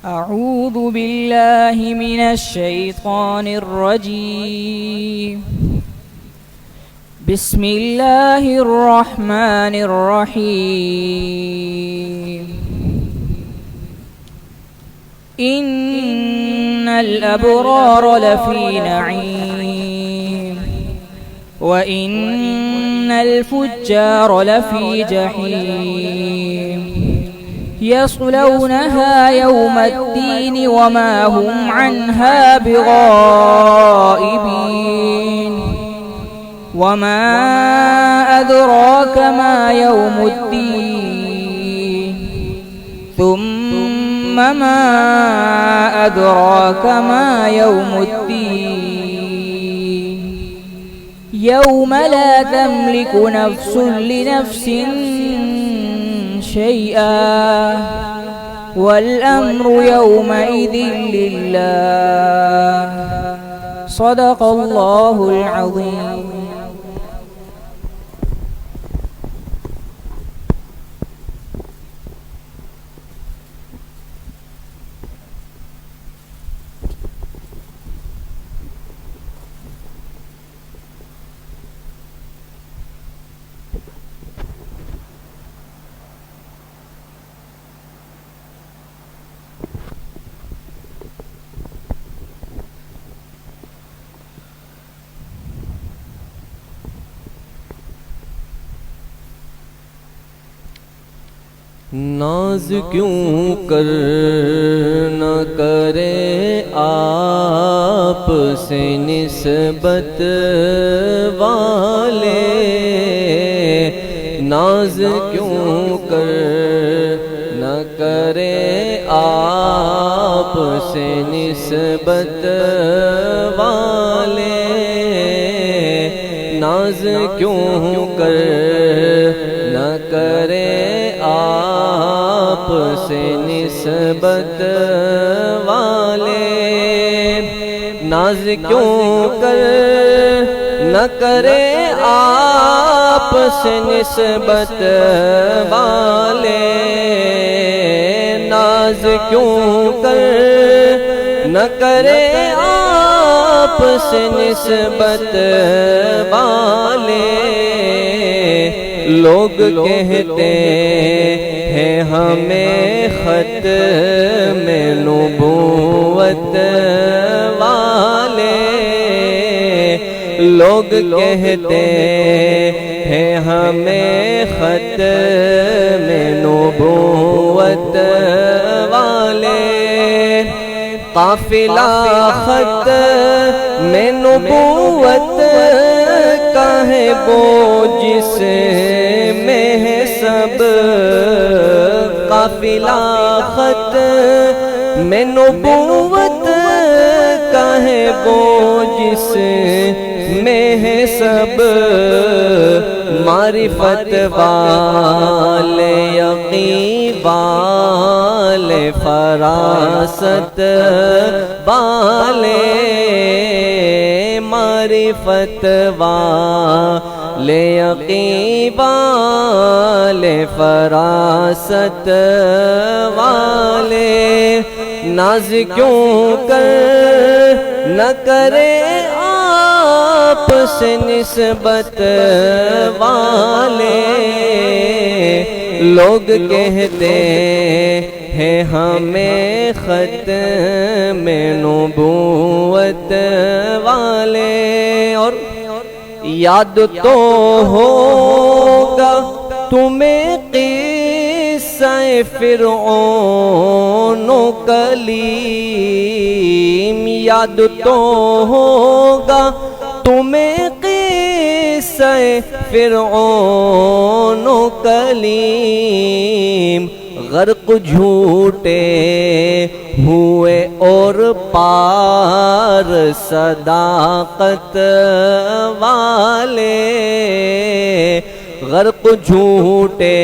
أعوذ بالله من الشيطان الرجيم. بسم الله الرحمن الرحيم. إن الأبرار لفي نعيم وإن الفجار لفي جحيم يصلونها يوم الدين وما هم عنها بغائبين. وما أدراك ما يوم الدين ثم ما أدراك ما يوم الدين يوم لا تملك نفس لنفس شيئا والأمر يومئذ لله. صدق الله العظيم. ناز کیوں کر نہ کرے آپ سے نسبت والے، ناز کیوں کر نہ کرے آپ سے نسبت والے، ناز کیوں کر نہ کرے آپ سے نسبت والے، ناز کیوں کر نہ کرے آپ سے نسبت والے، ناز کیوں کر نہ کرے آپ سے نسبت والے. لوگ کہتے ہیں ہمیں ختم نبوت والے، لوگ کہتے ہیں ہمیں ختم نبوت والے. قافلہ ختم نبوت کا ہے وہ جس میں ہے سب، قافلہ ختم نبوت کا ہے وہ جس میں ہے سب. معرفت والے، یقین والے، فراست والے، معرفت والے، یقین والے، فراست والے، ناز کیوں کر نہ کرے آپ سے نسبت والے. لوگ کہتے ہیں ہمیں ختم نبوت والے. اور یاد تو ہوگا تمہیں قصہ فرعون و کلیم، یاد تو ہوگا تمہیں قصہ فرعون و کلیم. غرق جھوٹے ہوئے اور پار صداقت والے، غرق جھوٹے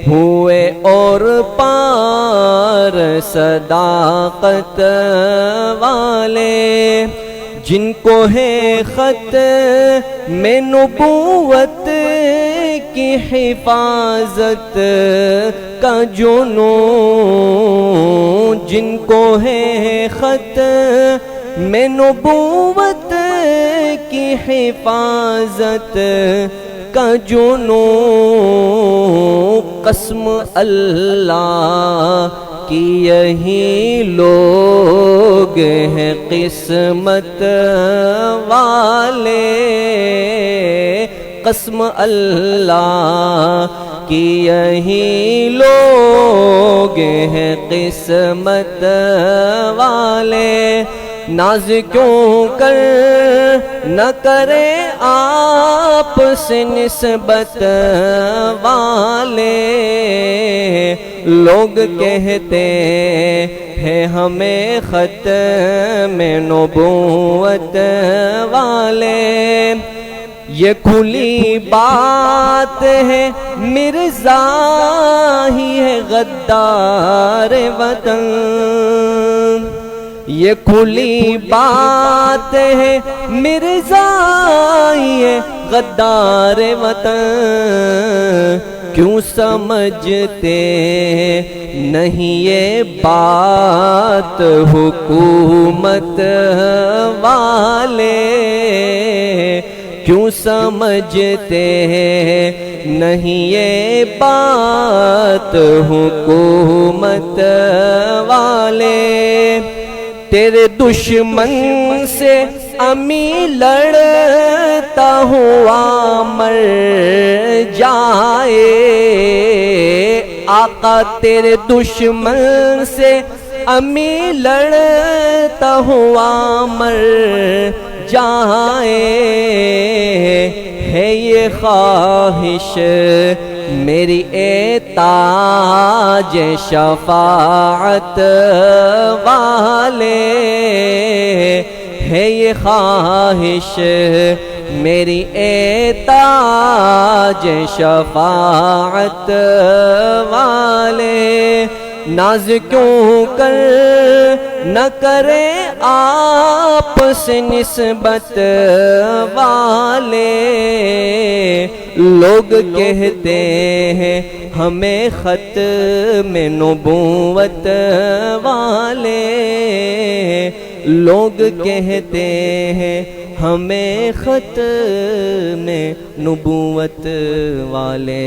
ہوئے اور پار صداقت والے. جن کو ہے ختم نبوت کی حفاظت کا جنون جن کو ہے ختم نبوت کی حفاظت کا جنون قسم اللہ کی یہی لوگ ہیں قسمت والے قسم اللہ کی یہی لوگ ہیں قسمت والے ناز کیوں کر نہ کرے آپ سے نسبت والے لوگ کہتے ہیں ہمیں ختم نبوت والے یہ کھلی بات ہے مرزا ہی ہے غدار وطن یہ کھلی بات ہے مرزا ہی ہے غدار وطن کیوں سمجھتے نہیں یہ بات حکومت والے کیوں سمجھتے نہیں یہ بات حکومت والے تیرے دشمن سے امی لڑتا ہوا مر جائے آقا تیرے دشمن سے امی لڑتا ہوا مر جائے ہے یہ خواہش میری اے تاج شفاعت والے ہے یہ خواہش میری اے تاج شفاعت والے ناز کیوں کر نہ کرے آپ سے نسبت والے لوگ کہتے ہیں ہمیں ختم نبوت والے لوگ کہتے ہیں ہمیں ختم نبوت والے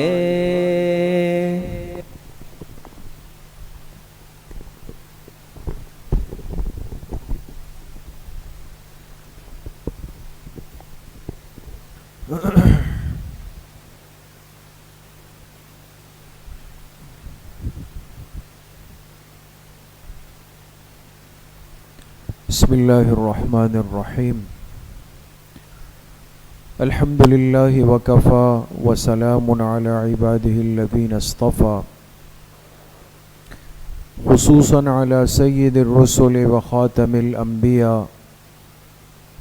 بسم اللہ الرحمن الرحیم الحمد للہ وکفا وسلام علی عباده الذین اصطفى خصوصا علی سید الرسل وخاتم الانبیاء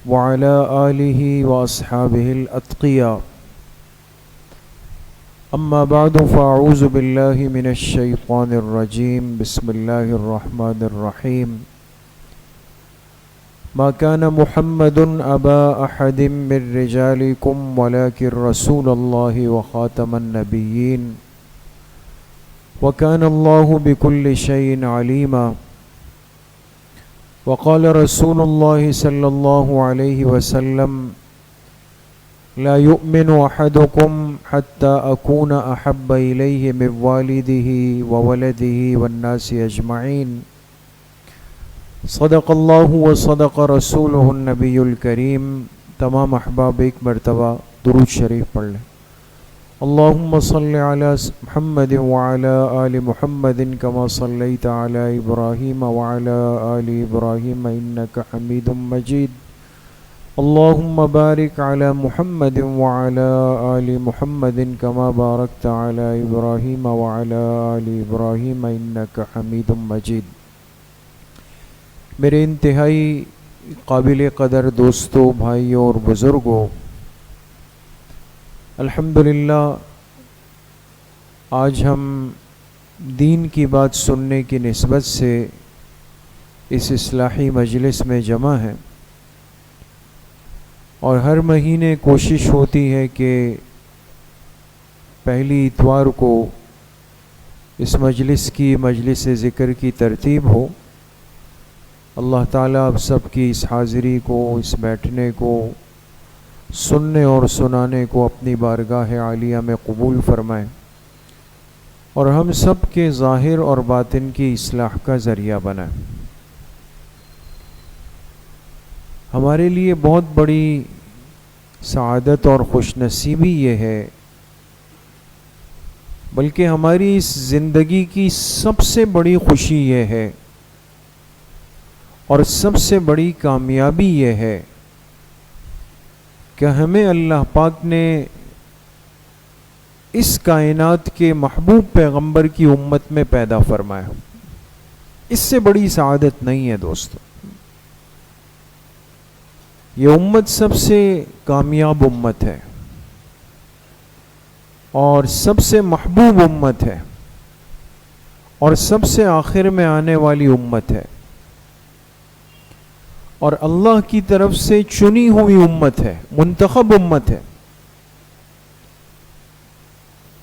وعلى آلہ واصحابہ الاتقیاء اما بعد فاعوذ باللہ من الشیطان الرجیم بسم اللہ الرحمن الرحیم ما كان محمد أبا أحد من رجالكم ولكن رسول الله وخاتم النبيين وكان الله بكل شيء عليما وقال رسول الله صلى الله عليه وسلم لا يؤمن أحدكم حتى أكون أحب إليه من والده وولده والناس أجمعين صدق اللہ و صدق رسولہ النبی الکریم تمام احباب ایک مرتبہ درود شریف پڑھ لیں اللہم صل علی محمد وعلی آل محمد کما صلیت علی ابراہیم وعلی آل ابراہیم انک حمید مجید اللہم بارک علی محمد وعلی آل محمد کما بارکت علی ابراہیم وعلی آل ابراہیم انک حمید مجید میرے انتہائی قابل قدر دوستوں بھائیوں اور بزرگوں الحمدللہ آج ہم دین کی بات سننے کی نسبت سے اس اصلاحی مجلس میں جمع ہیں اور ہر مہینے کوشش ہوتی ہے کہ پہلی اتوار کو اس مجلس کی مجلس ذکر کی ترتیب ہو. اللہ تعالیٰ آپ سب کی اس حاضری کو، اس بیٹھنے کو، سننے اور سنانے کو اپنی بارگاہ عالیہ میں قبول فرمائے اور ہم سب کے ظاہر اور باطن کی اصلاح کا ذریعہ بنائے. ہمارے لیے بہت بڑی سعادت اور خوش نصیبی یہ ہے، بلکہ ہماری اس زندگی کی سب سے بڑی خوشی یہ ہے اور سب سے بڑی کامیابی یہ ہے کہ ہمیں اللہ پاک نے اس کائنات کے محبوب پیغمبر کی امت میں پیدا فرمایا. اس سے بڑی سعادت نہیں ہے دوستو. یہ امت سب سے کامیاب امت ہے اور سب سے محبوب امت ہے اور سب سے آخر میں آنے والی امت ہے اور اللہ کی طرف سے چنی ہوئی امت ہے، منتخب امت ہے.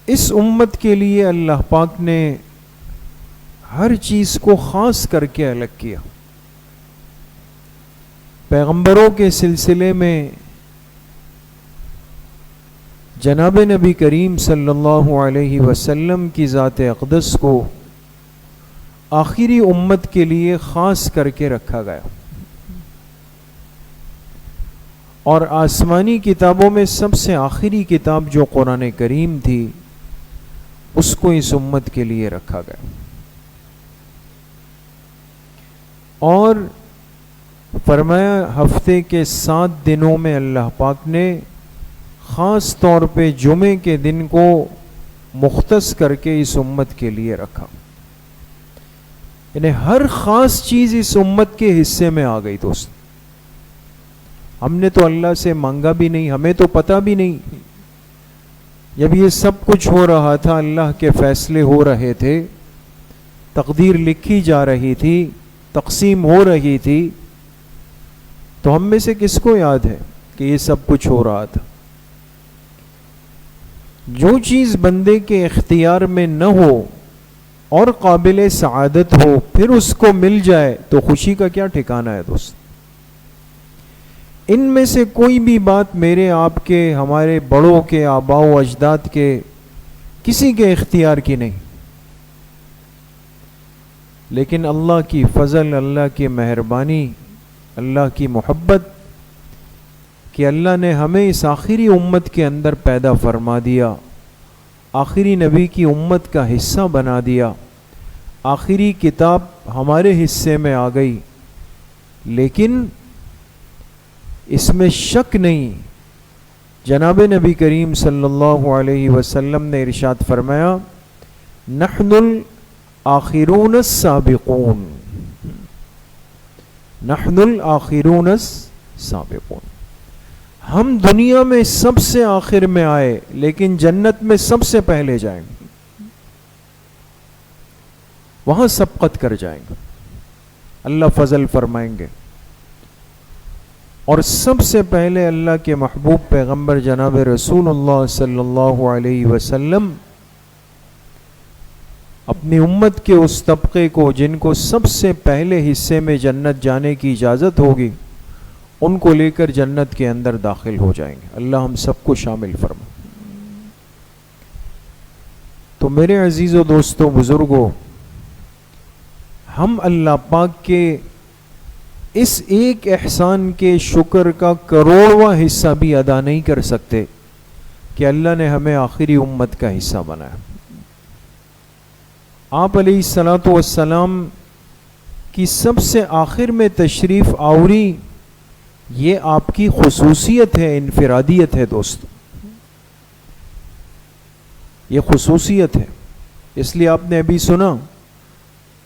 اس امت کے لیے اللہ پاک نے ہر چیز کو خاص کر کے الگ کیا. پیغمبروں کے سلسلے میں جناب نبی کریم صلی اللہ علیہ وسلم کی ذات اقدس کو آخری امت کے لیے خاص کر کے رکھا گیا اور آسمانی کتابوں میں سب سے آخری کتاب جو قرآن کریم تھی اس کو اس امت کے لیے رکھا گیا. اور فرمایا ہفتے کے 7 دنوں میں اللہ پاک نے خاص طور پہ جمعے کے دن کو مختص کر کے اس امت کے لیے رکھا. یعنی ہر خاص چیز اس امت کے حصے میں آ گئی دوست. ہم نے تو اللہ سے مانگا بھی نہیں، ہمیں تو پتہ بھی نہیں. جب یہ سب کچھ ہو رہا تھا، اللہ کے فیصلے ہو رہے تھے، تقدیر لکھی جا رہی تھی، تقسیم ہو رہی تھی، تو ہم میں سے کس کو یاد ہے کہ یہ سب کچھ ہو رہا تھا؟ جو چیز بندے کے اختیار میں نہ ہو اور قابل سعادت ہو، پھر اس کو مل جائے تو خوشی کا کیا ٹھکانہ ہے دوست. ان میں سے کوئی بھی بات میرے آپ کے، ہمارے بڑوں کے، آباء و اجداد کے، کسی کے اختیار کی نہیں، لیکن اللہ کی فضل، اللہ کی مہربانی، اللہ کی محبت کہ اللہ نے ہمیں اس آخری امت کے اندر پیدا فرما دیا، آخری نبی کی امت کا حصہ بنا دیا، آخری کتاب ہمارے حصے میں آ گئی. لیکن اس میں شک نہیں، جناب نبی کریم صلی اللہ علیہ وسلم نے ارشاد فرمایا نحن الآخرون السابقون، نحن الآخرون السابقون. ہم دنیا میں سب سے آخر میں آئے لیکن جنت میں سب سے پہلے جائیں گے، وہاں سبقت کر جائیں گے، اللہ فضل فرمائیں گے. اور سب سے پہلے اللہ کے محبوب پیغمبر جناب رسول اللہ صلی اللہ علیہ وسلم اپنی امت کے اس طبقے کو جن کو سب سے پہلے حصے میں جنت جانے کی اجازت ہوگی، ان کو لے کر جنت کے اندر داخل ہو جائیں گے. اللہ ہم سب کو شامل فرمائے. تو میرے عزیز و دوستو، بزرگوں، ہم اللہ پاک کے اس ایک احسان کے شکر کا کروڑواں حصہ بھی ادا نہیں کر سکتے کہ اللہ نے ہمیں آخری امت کا حصہ بنایا. آپ علیہ الصلاۃ والسلام کی سب سے آخر میں تشریف آوری، یہ آپ کی خصوصیت ہے، انفرادیت ہے دوستو، یہ خصوصیت ہے. اس لیے آپ نے ابھی سنا،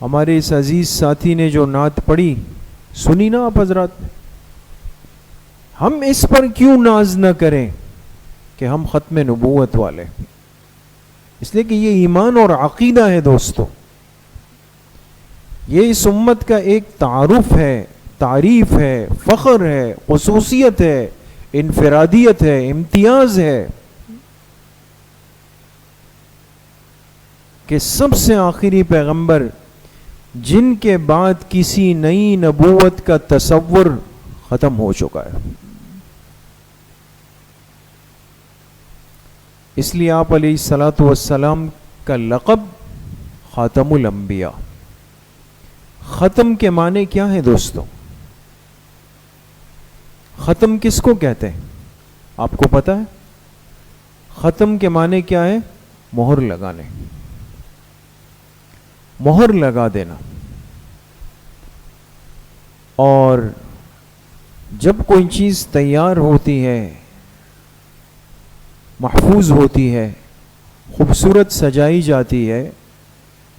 ہمارے اس عزیز ساتھی نے جو نعت پڑھی، سنی نا آپ حضرات. ہم اس پر کیوں ناز نہ کریں کہ ہم ختم نبوت والے، اس لیے کہ یہ ایمان اور عقیدہ ہے دوستو. یہ اس امت کا ایک تعارف ہے، تعریف ہے، فخر ہے، خصوصیت ہے، انفرادیت ہے، امتیاز ہے. کہ سب سے آخری پیغمبر جن کے بعد کسی نئی نبوت کا تصور ختم ہو چکا ہے. اس لیے آپ علیہ الصلاۃ والسلام کا لقب خاتم الانبیاء. ختم کے معنی کیا ہے دوستو؟ ختم کس کو کہتے ہیں آپ کو پتا ہے؟ ختم کے معنی کیا ہے؟ مہر لگانے، مہر لگا دینا. اور جب کوئی چیز تیار ہوتی ہے، محفوظ ہوتی ہے، خوبصورت سجائی جاتی ہے،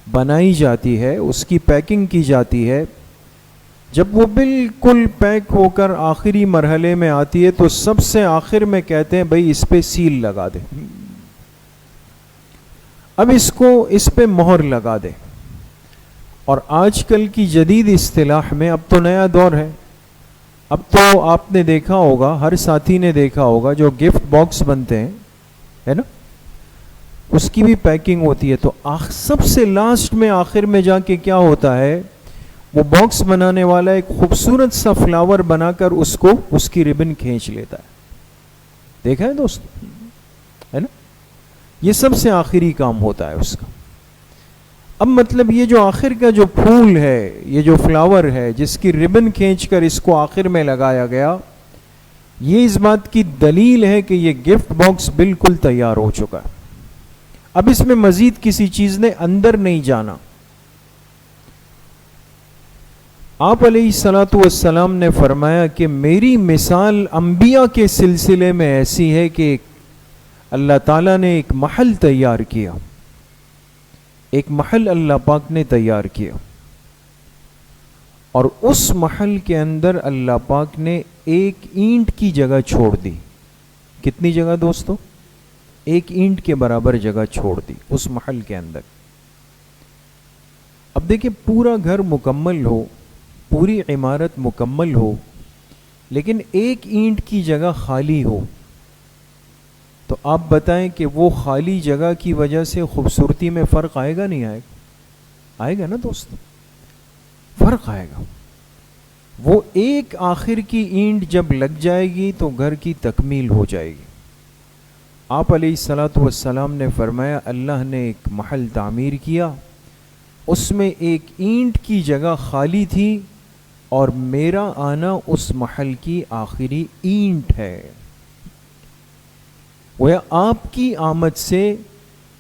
بنائی جاتی ہے، اس کی پیکنگ کی جاتی ہے، جب وہ بالکل پیک ہو کر آخری مرحلے میں آتی ہے تو سب سے آخر میں کہتے ہیں بھئی اس پہ سیل لگا دے، اب اس پہ مہر لگا دے. اور آج کل کی جدید اصطلاح میں، اب تو نیا دور ہے، اب تو آپ نے دیکھا ہوگا، ہر ساتھی نے دیکھا ہوگا، جو گفٹ باکس بنتے ہیں ہے نا، اس کی بھی پیکنگ ہوتی ہے. تو سب سے لاسٹ میں آخر میں جا کے کیا ہوتا ہے، وہ باکس بنانے والا ایک خوبصورت سا فلاور بنا کر اس کی ربن کھینچ لیتا ہے. دیکھا ہے دوست، ہے نا؟ یہ سب سے آخری کام ہوتا ہے اس کا. اب مطلب یہ جو آخر کا جو پھول ہے، یہ جو فلاور ہے جس کی ربن کھینچ کر اس کو آخر میں لگایا گیا، یہ اس بات کی دلیل ہے کہ یہ گفٹ باکس بالکل تیار ہو چکا ہے. اب اس میں مزید کسی چیز نے اندر نہیں جانا. آپ علیہ الصلاۃ والسلام نے فرمایا کہ میری مثال انبیاء کے سلسلے میں ایسی ہے کہ اللہ تعالیٰ نے ایک محل تیار کیا، ایک محل اللہ پاک نے تیار کیا، اور اس محل کے اندر اللہ پاک نے ایک اینٹ کی جگہ چھوڑ دی. کتنی جگہ دوستو؟ ایک اینٹ کے برابر جگہ چھوڑ دی اس محل کے اندر. اب دیکھیں، پورا گھر مکمل ہو، پوری عمارت مکمل ہو، لیکن ایک اینٹ کی جگہ خالی ہو، تو آپ بتائیں کہ وہ خالی جگہ کی وجہ سے خوبصورتی میں فرق آئے گا نہیں آئے گا؟ آئے گا نا دوست، فرق آئے گا. وہ ایک آخر کی اینٹ جب لگ جائے گی تو گھر کی تکمیل ہو جائے گی. آپ علیہ الصلاۃ والسلام نے فرمایا اللہ نے ایک محل تعمیر کیا، اس میں ایک اینٹ کی جگہ خالی تھی، اور میرا آنا اس محل کی آخری اینٹ ہے. وہ آپ کی آمد سے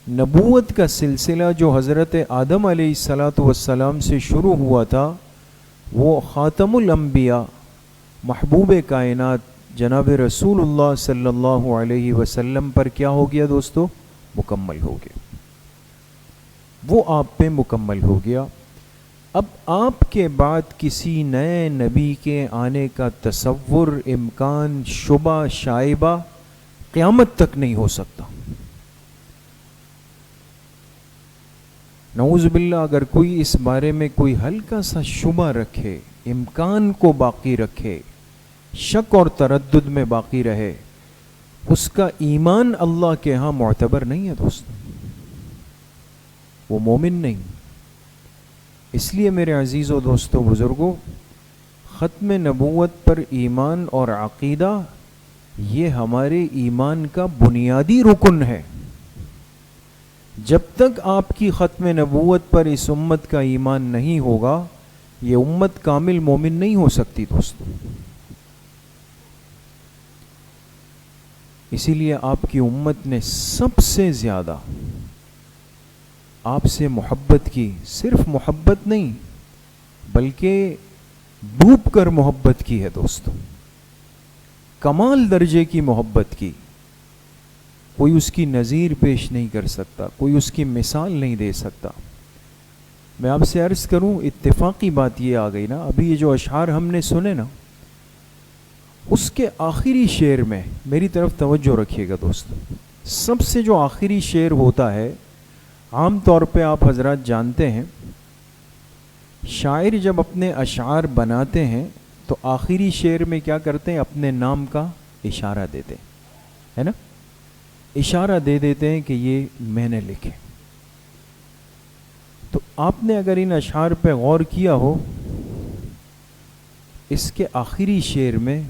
نبوت کا سلسلہ جو حضرت آدم علیہ الصلاۃ والسلام سے شروع ہوا تھا، وہ خاتم الانبیاء محبوب کائنات جناب رسول اللہ صلی اللہ علیہ وسلم پر کیا ہو گیا دوستو؟ مکمل ہو گیا. وہ آپ پہ مکمل ہو گیا. اب آپ کے بعد کسی نئے نبی کے آنے کا تصور، امکان، شبہ، شائبہ قیامت تک نہیں ہو سکتا. نعوذ باللہ، اگر کوئی اس بارے میں کوئی ہلکا سا شبہ رکھے، امکان کو باقی رکھے، شک اور تردد میں باقی رہے، اس کا ایمان اللہ کے ہاں معتبر نہیں ہے دوست، وہ مومن نہیں. اس لیے میرے عزیزو، دوستو، بزرگوں، ختم نبوت پر ایمان اور عقیدہ یہ ہمارے ایمان کا بنیادی رکن ہے. جب تک آپ کی ختم نبوت پر اس امت کا ایمان نہیں ہوگا، یہ امت کامل مومن نہیں ہو سکتی دوستو. اسی لیے آپ کی امت نے سب سے زیادہ آپ سے محبت کی. صرف محبت نہیں بلکہ ڈوب کر محبت کی ہے دوستو، کمال درجے کی محبت کی. کوئی اس کی نظیر پیش نہیں کر سکتا، کوئی اس کی مثال نہیں دے سکتا. میں آپ سے عرض کروں، اتفاقی بات یہ آ گئی نا، ابھی یہ جو اشعار ہم نے سنے نا، اس کے آخری شعر میں میری طرف توجہ رکھیے گا دوستو. سب سے جو آخری شعر ہوتا ہے، عام طور پہ آپ حضرات جانتے ہیں، شاعر جب اپنے اشعار بناتے ہیں تو آخری شعر میں کیا کرتے ہیں؟ اپنے نام کا اشارہ دیتے ہیں، ہے نا؟ اشارہ دے دیتے ہیں کہ یہ میں نے لکھے. تو آپ نے اگر ان اشعار پہ غور کیا ہو، اس کے آخری شعر میں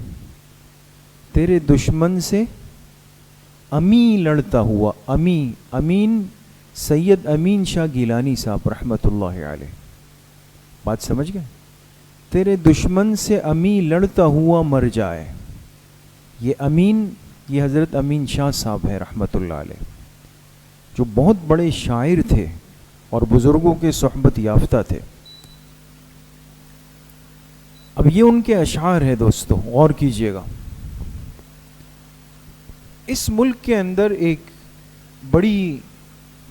تیرے دشمن سے امی لڑتا ہوا، امین سید امین شاہ گیلانی صاحب رحمۃ اللہ علیہ، بات سمجھ گئے؟ تیرے دشمن سے امی لڑتا ہوا مر جائے. یہ امین، یہ حضرت امین شاہ صاحب ہے رحمۃ اللہ علیہ، جو بہت بڑے شاعر تھے اور بزرگوں کے صحبت یافتہ تھے. اب یہ ان کے اشعار ہیں دوستو، غور کیجئے گا. اس ملک کے اندر ایک بڑی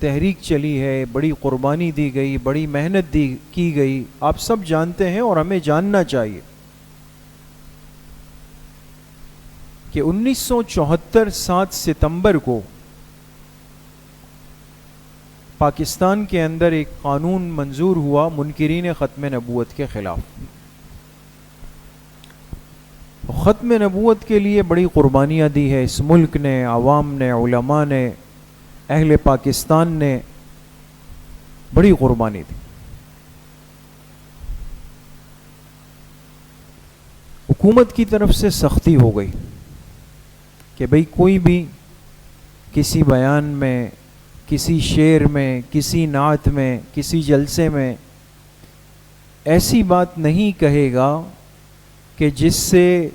تحریک چلی ہے، بڑی قربانی دی گئی، بڑی محنت کی گئی، آپ سب جانتے ہیں اور ہمیں جاننا چاہیے کہ 1974 7 ستمبر کو پاکستان کے اندر ایک قانون منظور ہوا منکرین ختم نبوت کے خلاف. ختم نبوت کے لیے بڑی قربانیاں دی ہے اس ملک نے، عوام نے، علماء نے، اہل پاکستان نے بڑی قربانی دی. حکومت کی طرف سے سختی ہو گئی کہ بھئی کوئی بھی کسی بیان میں، کسی شعر میں، کسی نعت میں، کسی جلسے میں ایسی بات نہیں کہے گا کہ جس سے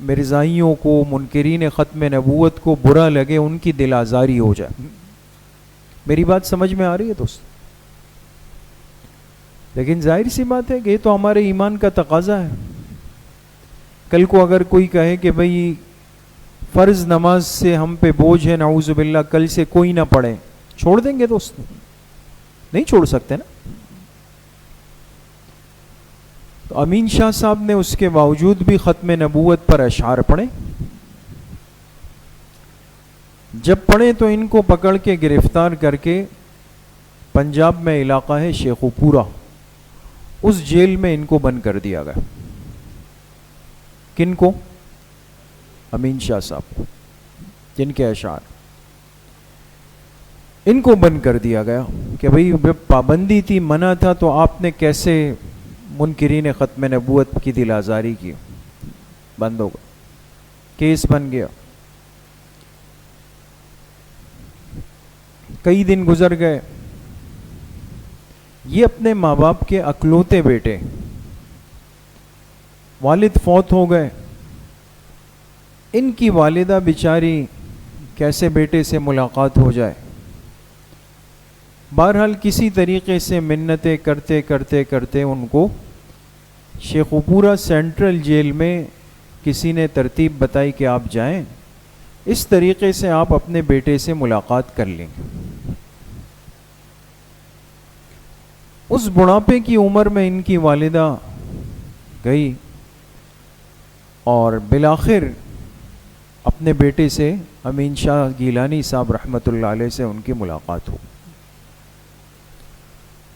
مرزائیوں کو، منکرین ختم نبوت کو برا لگے، ان کی دل آزاری ہو جائے. میری بات سمجھ میں آ رہی ہے دوست؟ لیکن ظاہر سی بات ہے کہ یہ تو ہمارے ایمان کا تقاضا ہے. کل کو اگر کوئی کہے کہ بھئی فرض نماز سے ہم پہ بوجھ ہے، نعوذ باللہ، کل سے کوئی نہ پڑھے، چھوڑ دیں گے دوست؟ نہیں چھوڑ سکتے نا. تو امین شاہ صاحب نے اس کے باوجود بھی ختم نبوت پر اشعار پڑھے. جب پڑھے تو ان کو پکڑ کے گرفتار کر کے پنجاب میں علاقہ ہے شیخوپورہ، اس جیل میں ان کو بند کر دیا گیا. کن کو؟ امین شاہ صاحب کو، جن کے اشعار، ان کو بند کر دیا گیا کہ بھئی پابندی تھی، منع تھا، تو آپ نے کیسے منکرین ختم نبوت کی دل آزاری کی؟ بند ہو گیا، کیس بن گیا. کئی دن گزر گئے، یہ اپنے ماں باپ کے اکلوتے بیٹے، والد فوت ہو گئے، ان کی والدہ بیچاری کیسے بیٹے سے ملاقات ہو جائے. بہرحال کسی طریقے سے منتیں کرتے کرتے کرتے ان کو شیخوپورہ سینٹرل جیل میں کسی نے ترتیب بتائی کہ آپ جائیں، اس طریقے سے آپ اپنے بیٹے سے ملاقات کر لیں گے. اس بڑھاپے کی عمر میں ان کی والدہ گئی اور بالآخر اپنے بیٹے سے، امین شاہ گیلانی صاحب رحمۃ اللہ علیہ سے ان کی ملاقات ہو.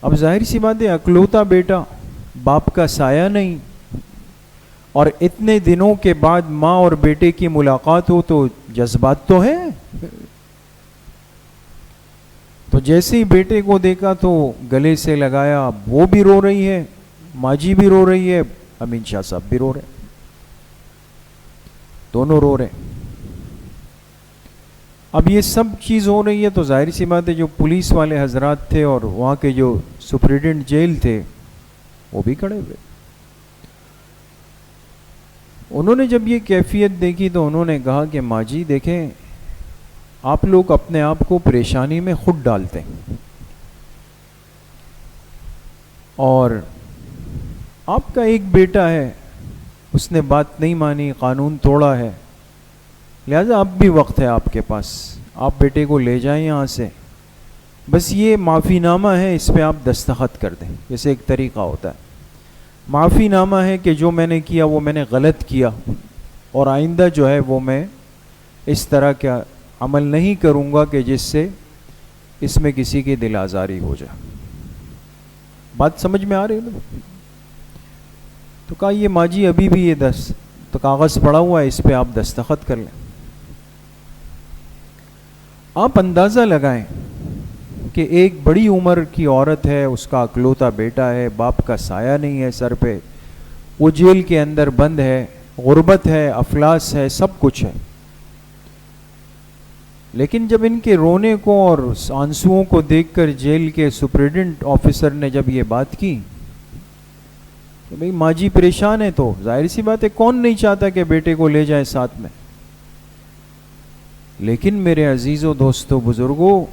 اب ظاہر سی بات ہے، اکلوتا بیٹا، باپ کا سایہ نہیں، اور اتنے دنوں کے بعد ماں اور بیٹے کی ملاقات ہو تو جذبات تو ہیں. تو جیسے ہی بیٹے کو دیکھا تو گلے سے لگایا. وہ بھی رو رہی ہے، ماں جی بھی رو رہی ہے، امین شاہ صاحب بھی رو رہے، دونوں رو رہے. اب یہ سب چیز ہو رہی ہے تو ظاہر سی بات ہے جو پولیس والے حضرات تھے اور وہاں کے جو سپریڈنٹ جیل تھے وہ بھی کھڑے ہوئے. انہوں نے جب یہ کیفیت دیکھی تو انہوں نے کہا کہ ماں جی دیکھیں، آپ لوگ اپنے آپ کو پریشانی میں خود ڈالتے ہیں، اور آپ کا ایک بیٹا ہے، اس نے بات نہیں مانی، قانون توڑا ہے، لہذا اب بھی وقت ہے آپ کے پاس، آپ بیٹے کو لے جائیں یہاں سے، بس یہ معافی نامہ ہے، اس پہ آپ دستخط کر دیں. جیسے ایک طریقہ ہوتا ہے، معافی نامہ ہے کہ جو میں نے کیا وہ میں نے غلط کیا، اور آئندہ جو ہے وہ میں اس طرح کا عمل نہیں کروں گا کہ جس سے اس میں کسی کی دل آزاری ہو جائے. بات سمجھ میں آ رہی ہے؟ تو کہا یہ ماں جی ابھی بھی یہ تو کاغذ پڑا ہوا ہے، اس پہ آپ دستخط کر لیں. آپ اندازہ لگائیں کہ ایک بڑی عمر کی عورت ہے, اس کا اکلوتا بیٹا ہے, باپ کا سایہ نہیں ہے سر پہ, وہ جیل کے اندر بند ہے, غربت ہے, افلاس ہے, سب کچھ ہے. لیکن جب ان کے رونے کو اور آنسوؤں کو دیکھ کر جیل کے سپرنٹنڈنٹ آفیسر نے جب یہ بات کی کہ بھئی ماں جی پریشان ہے, تو ظاہر سی بات ہے کون نہیں چاہتا کہ بیٹے کو لے جائے ساتھ میں. لیکن میرے عزیزوں, دوستوں, بزرگوں,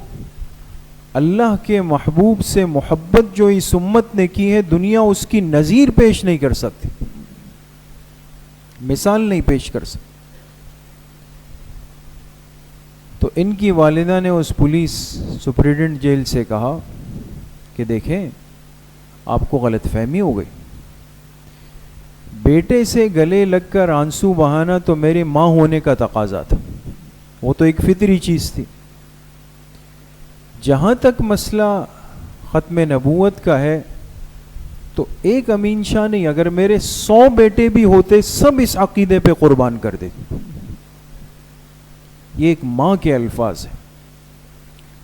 اللہ کے محبوب سے محبت جو اس امت نے کی ہے, دنیا اس کی نظیر پیش نہیں کر سکتی, مثال نہیں پیش کر سکتی. تو ان کی والدہ نے اس پولیس سپرنٹنڈنٹ جیل سے کہا کہ دیکھیں آپ کو غلط فہمی ہو گئی, بیٹے سے گلے لگ کر آنسو بہانا تو میرے ماں ہونے کا تقاضا تھا, وہ تو ایک فطری چیز تھی. جہاں تک مسئلہ ختم نبوت کا ہے تو ایک امین شاہ نہیں, اگر میرے 100 بیٹے بھی ہوتے سب اس عقیدے پہ قربان کر دیتے. یہ ایک ماں کے الفاظ ہیں.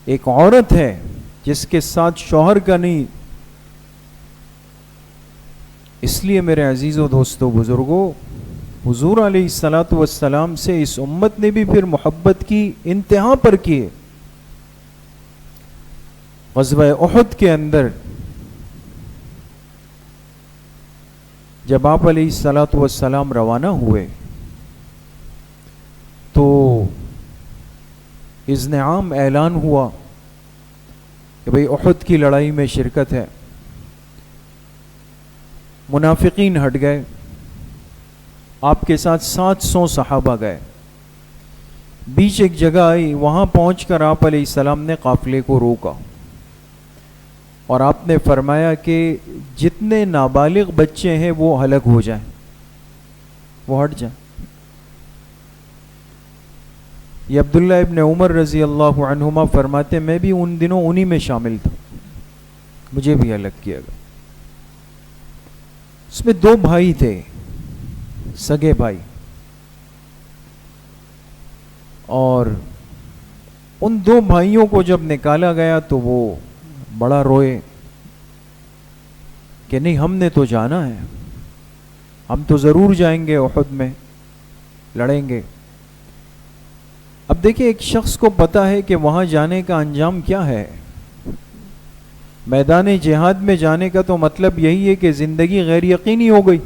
ایک عورت ہے جس کے ساتھ شوہر کا نہیں. اس لیے میرے عزیزوں, دوستوں, بزرگوں, حضور علیہ الصلاۃ والسلام سے اس امت نے بھی پھر محبت کی انتہا پر کی ہے. غزوہ احد کے اندر جب آپ علیہ الصلاۃ والسلام روانہ ہوئے تو اذن عام اعلان ہوا کہ بھئی احد کی لڑائی میں شرکت ہے. منافقین ہٹ گئے, آپ کے ساتھ 700 صحابہ گئے. بیچ ایک جگہ آئی, وہاں پہنچ کر آپ علیہ السلام نے قافلے کو روکا اور آپ نے فرمایا کہ جتنے نابالغ بچے ہیں وہ ہلاک ہو جائیں, وہ ہٹ جائیں. یہ عبداللہ ابن عمر رضی اللہ عنہما فرماتے میں بھی ان دنوں انہی میں شامل تھا, مجھے بھی ہلاک کیا گیا. اس میں 2 بھائی تھے, سگے بھائی, اور ان 2 بھائیوں کو جب نکالا گیا تو وہ بڑا روئے کہ نہیں ہم نے تو جانا ہے, ہم تو ضرور جائیں گے, احد میں لڑیں گے. اب دیکھیں ایک شخص کو پتا ہے کہ وہاں جانے کا انجام کیا ہے. میدان جہاد میں جانے کا تو مطلب یہی ہے کہ زندگی غیر یقینی ہو گئی.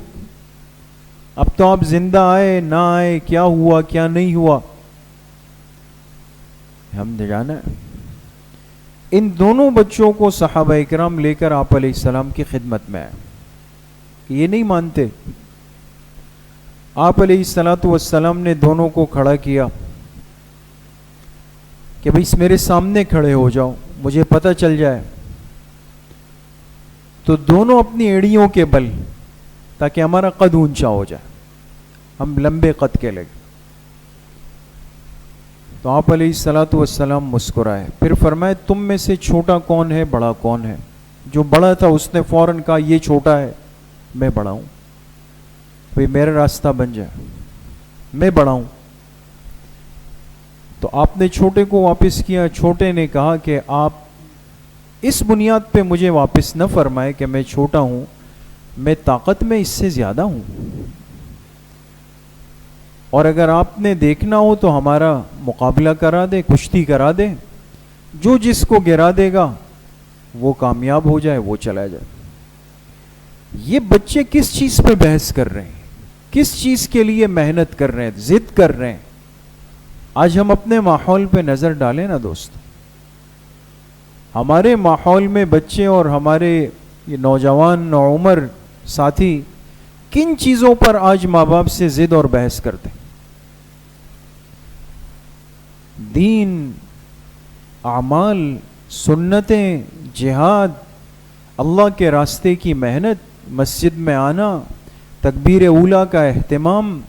اب تو آپ زندہ آئے نہ آئے, کیا ہوا کیا نہیں ہوا, ہم نے جانا ہے. ان دونوں بچوں کو صحابہ اکرام لے کر آپ علیہ السلام کی خدمت میں آئے. یہ نہیں مانتے. آپ علیہ الصلاۃ والسلام نے دونوں کو کھڑا کیا کہ بھئی میرے سامنے کھڑے ہو جاؤ, مجھے پتہ چل جائے. تو دونوں اپنی ایڑیوں کے بل, تاکہ ہمارا قد اونچا ہو جائے, ہم لمبے قد کے لگے. تو آپ علیہ الصلاۃ والسلام مسکرائے, پھر فرمائے تم میں سے چھوٹا کون ہے, بڑا کون ہے. جو بڑا تھا اس نے فوراً کہا یہ چھوٹا ہے, میں بڑا ہوں, بھئی میرا راستہ بن جائے, میں بڑا ہوں. تو آپ نے چھوٹے کو واپس کیا. چھوٹے نے کہا کہ آپ اس بنیاد پہ مجھے واپس نہ فرمائے کہ میں چھوٹا ہوں, میں طاقت میں اس سے زیادہ ہوں, اور اگر آپ نے دیکھنا ہو تو ہمارا مقابلہ کرا دے, کشتی کرا دے, جو جس کو گرا دے گا وہ کامیاب ہو جائے, وہ چلا جائے. یہ بچے کس چیز پہ بحث کر رہے ہیں, کس چیز کے لیے محنت کر رہے ہیں, ضد کر رہے ہیں. آج ہم اپنے ماحول پہ نظر ڈالیں نا دوست, ہمارے ماحول میں بچے اور ہمارے یہ نوجوان نوعمر ساتھی کن چیزوں پر آج ماں باپ سے ضد اور بحث کرتے ہیں. دین, اعمال, سنتیں, جہاد, اللہ کے راستے کی محنت, مسجد میں آنا, تکبیر اولیٰ کا اہتمام,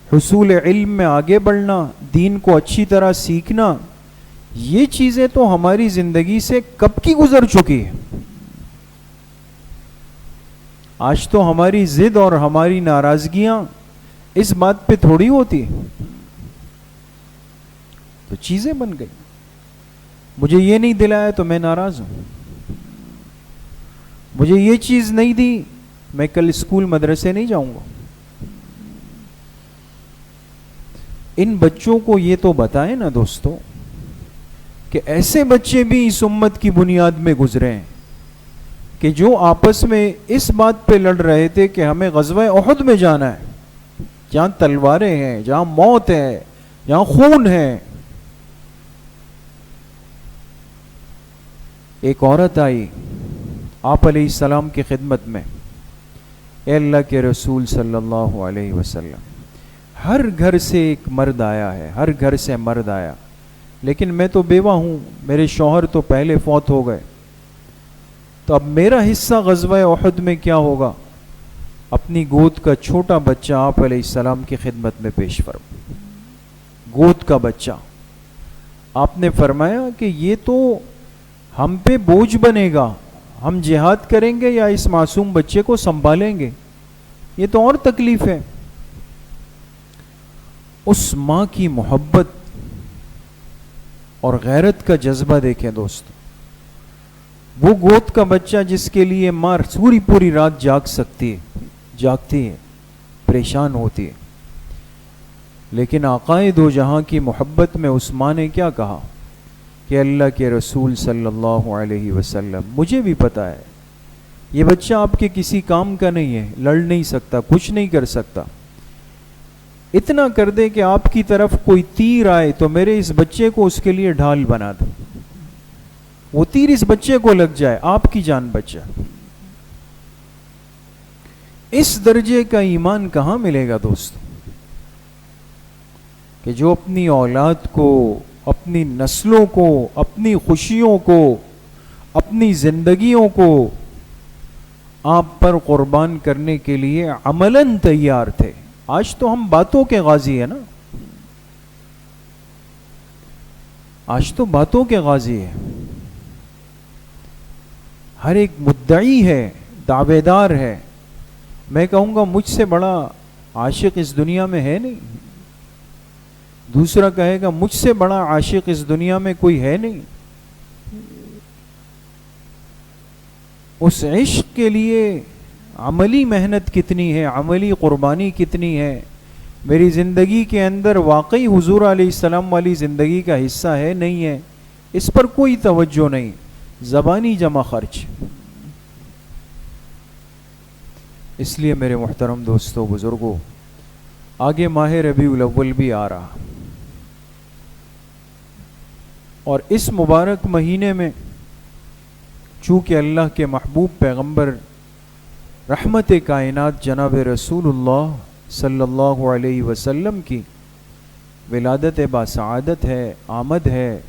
حصول علم میں آگے بڑھنا, دین کو اچھی طرح سیکھنا, یہ چیزیں تو ہماری زندگی سے کب کی گزر چکی ہے. آج تو ہماری ضد اور ہماری ناراضگیاں اس بات پہ تھوڑی ہوتی, تو چیزیں بن گئی. مجھے یہ نہیں دلایا تو میں ناراض ہوں، مجھے یہ چیز نہیں دی، میں کل اسکول مدرسے نہیں جاؤں گا۔ ان بچوں کو یہ تو بتائیں نا دوستو کہ ایسے بچے بھی اس امت کی بنیاد میں گزرے ہیں کہ جو آپس میں اس بات پہ لڑ رہے تھے کہ ہمیں غزوہ احد میں جانا ہے، جہاں تلواریں ہیں، جہاں موت ہے، جہاں خون ہے۔ ایک عورت آئی آپ علیہ السلام کی خدمت میں، اے اللہ کے رسول صلی اللہ علیہ وسلم، ہر گھر سے ایک مرد آیا ہے، ہر گھر سے مرد آیا، لیکن میں تو بیوہ ہوں، میرے شوہر تو پہلے فوت ہو گئے، تو اب میرا حصہ غزوہ احد میں کیا ہوگا؟ اپنی گود کا چھوٹا بچہ آپ علیہ السلام کی خدمت میں پیش فرما، گود کا بچہ۔ آپ نے فرمایا کہ یہ تو ہم پہ بوجھ بنے گا، ہم جہاد کریں گے یا اس معصوم بچے کو سنبھالیں گے، یہ تو اور تکلیف ہے۔ اس ماں کی محبت اور غیرت کا جذبہ دیکھیں دوستو، وہ گود کا بچہ جس کے لیے ماں پوری رات جاگتی ہے، پریشان ہوتی ہے، لیکن آقائے دو جہاں کی محبت میں اس ماں نے کیا کہا کہ اللہ کے رسول صلی اللہ علیہ وسلم، مجھے بھی پتا ہے یہ بچہ آپ کے کسی کام کا نہیں ہے، لڑ نہیں سکتا، کچھ نہیں کر سکتا، اتنا کر دے کہ آپ کی طرف کوئی تیر آئے تو میرے اس بچے کو اس کے لیے ڈھال بنا دو، وہ تیر اس بچے کو لگ جائے، آپ کی جان بچ جائے۔ اس درجے کا ایمان کہاں ملے گا دوست کہ جو اپنی اولاد کو، اپنی نسلوں کو، اپنی خوشیوں کو، اپنی زندگیوں کو آپ پر قربان کرنے کے لیے عملاً تیار تھے۔ آج تو ہم باتوں کے غازی ہیں نا، آج تو باتوں کے غازی ہیں، ہر ایک مدعی ہے، دعوے دار ہے، میں کہوں گا مجھ سے بڑا عاشق اس دنیا میں ہے نہیں، دوسرا کہے گا مجھ سے بڑا عاشق اس دنیا میں کوئی ہے نہیں۔ اس عشق کے لیے عملی محنت کتنی ہے، عملی قربانی کتنی ہے، میری زندگی کے اندر واقعی حضور علیہ السلام والی زندگی کا حصہ ہے نہیں ہے، اس پر کوئی توجہ نہیں، زبانی جمع خرچ۔ اس لیے میرے محترم دوستو، بزرگوں، آگے ماہ ربیع الاول بھی آ رہا، اور اس مبارک مہینے میں چونکہ اللہ کے محبوب پیغمبر رحمت کائنات جناب رسول اللہ صلی اللہ علیہ وسلم کی ولادت باسعادت ہے، آمد ہے،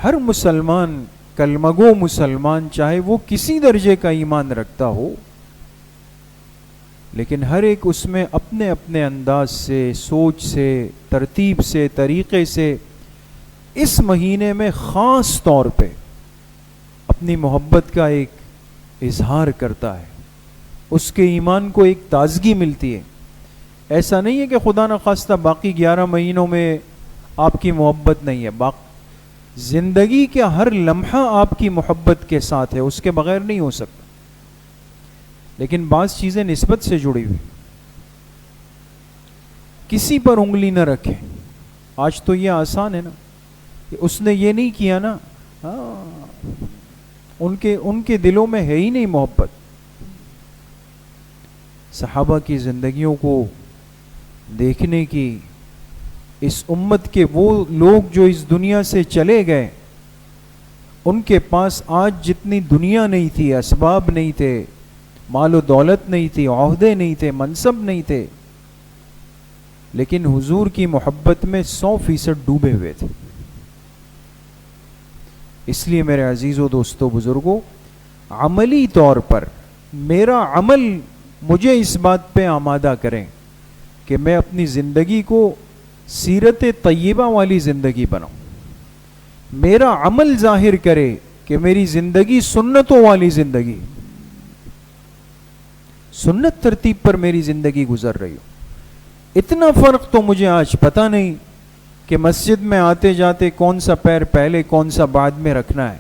ہر مسلمان، کلمہ گو مسلمان، چاہے وہ کسی درجے کا ایمان رکھتا ہو، لیکن ہر ایک اس میں اپنے اپنے انداز سے، سوچ سے، ترتیب سے، طریقے سے اس مہینے میں خاص طور پہ اپنی محبت کا ایک اظہار کرتا ہے، اس کے ایمان کو ایک تازگی ملتی ہے۔ ایسا نہیں ہے کہ خدا نخواستہ باقی 11 مہینوں میں آپ کی محبت نہیں ہے، زندگی کا ہر لمحہ آپ کی محبت کے ساتھ ہے، اس کے بغیر نہیں ہو سکتا، لیکن بعض چیزیں نسبت سے جڑی ہوئی، کسی پر انگلی نہ رکھیں۔ آج تو یہ آسان ہے نا کہ اس نے یہ نہیں کیا نا، ان کے دلوں میں ہے ہی نہیں محبت۔ صحابہ کی زندگیوں کو دیکھنے کی، اس امت کے وہ لوگ جو اس دنیا سے چلے گئے، ان کے پاس آج جتنی دنیا نہیں تھی، اسباب نہیں تھے، مال و دولت نہیں تھی، عہدے نہیں تھے، منصب نہیں تھے، لیکن حضور کی محبت میں 100% ڈوبے ہوئے تھے۔ اس لیے میرے عزیزو، دوستو، بزرگوں، عملی طور پر میرا عمل مجھے اس بات پہ آمادہ کریں کہ میں اپنی زندگی کو سیرت طیبہ والی زندگی بناؤں، میرا عمل ظاہر کرے کہ میری زندگی سنتوں والی زندگی، سنت ترتیب پر میری زندگی گزر رہی ہو۔ اتنا فرق تو مجھے آج پتہ نہیں کہ مسجد میں آتے جاتے کون سا پیر پہلے کون سا بعد میں رکھنا ہے،